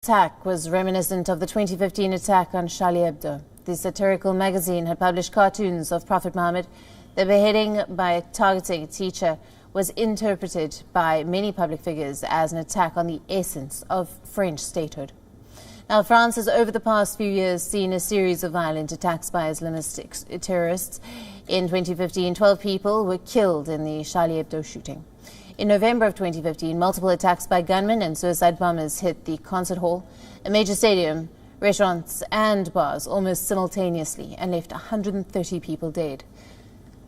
Attack was reminiscent of the 2015 attack on Charlie Hebdo. The satirical magazine had published cartoons of Prophet Muhammad. The beheading by targeting a teacher was interpreted by many public figures as an attack on the essence of French statehood. Now, France has over the past few years seen a series of violent attacks by Islamist terrorists. In 2015, 12 people were killed in the Charlie Hebdo shooting. In November of 2015, multiple attacks by gunmen and suicide bombers hit the concert hall, a major stadium, restaurants and bars almost simultaneously and left 130 people dead.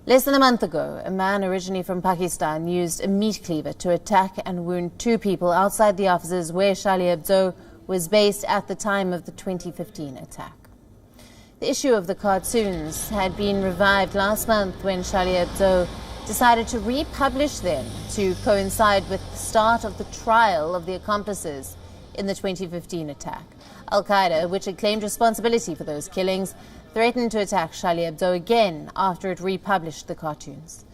Less than a month ago, a man originally from Pakistan used a meat cleaver to attack and wound two people outside the offices where Charlie Hebdo was based at the time of the 2015 attack. The issue of the cartoons had been revived last month when Charlie Hebdo decided to republish them to coincide with the start of the trial of the accomplices in the 2015 attack. Al-Qaeda, which had claimed responsibility for those killings, threatened to attack Charlie Hebdo again after it republished the cartoons.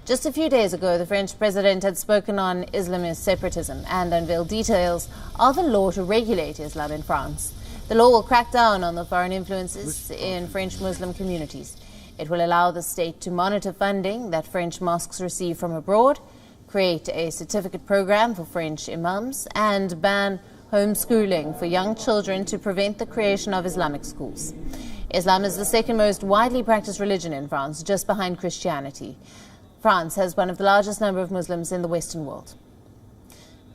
Just a few days ago, the French president had spoken on Islamist separatism and unveiled details of a law to regulate Islam in France. The law will crack down on the foreign influences in French Muslim communities. It will allow the state to monitor funding that French mosques receive from abroad, create a certificate program for French imams, and ban homeschooling for young children to prevent the creation of Islamic schools. Islam is the second most widely practiced religion in France, just behind Christianity. France has one of the largest number of Muslims in the Western world.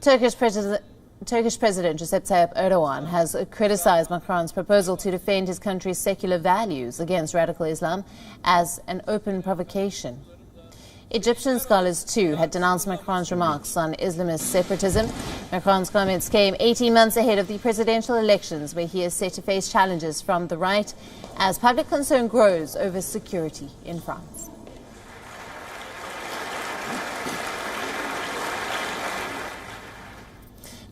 Turkish President Recep Tayyip Erdogan has criticized Macron's proposal to defend his country's secular values against radical Islam as an open provocation. Egyptian scholars, too, had denounced Macron's remarks on Islamist separatism. Macron's comments came 18 months ahead of the presidential elections, where he is set to face challenges from the right as public concern grows over security in France.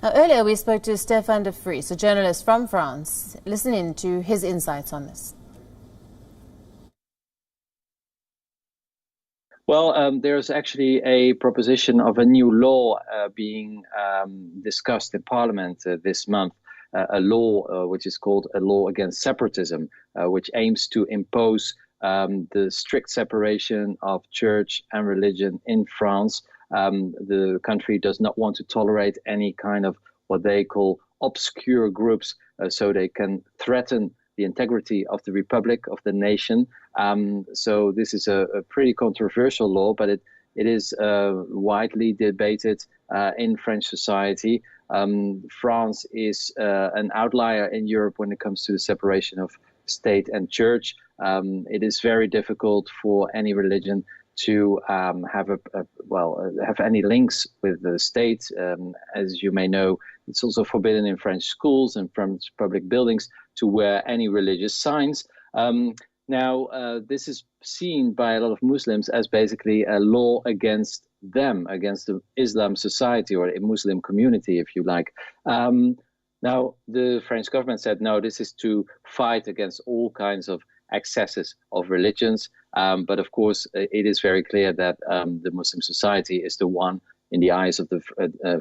Now, earlier we spoke to Stéphane de Vries, a journalist from France. Listen in to his insights on this. Well, there's actually a proposition of a new law being discussed in Parliament this month, a law which is called a law against separatism, which aims to impose the strict separation of church and religion in France. The country does not want to tolerate any kind of what they call obscure groups, so they can threaten the integrity of the republic, of the nation. So this is a pretty controversial law, but it is widely debated in French society. France is an outlier in Europe when it comes to the separation of state and church. It is very difficult for any religion to have any links with the state. As you may know, it's also forbidden in French schools and French public buildings to wear any religious signs. Now, this is seen by a lot of Muslims as basically a law against them, against the Islam society or a Muslim community, if you like. Now, the French government said, no, this is to fight against all kinds of excesses of religions. But of course, it is very clear that the Muslim society is the one, in the eyes of the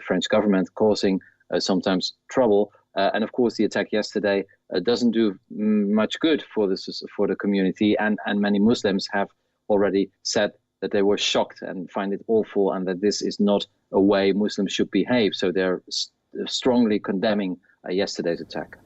French government, causing sometimes trouble. And of course, the attack yesterday doesn't do much good for the community. And many Muslims have already said that they were shocked and find it awful, and that this is not a way Muslims should behave. So they're strongly condemning yesterday's attack.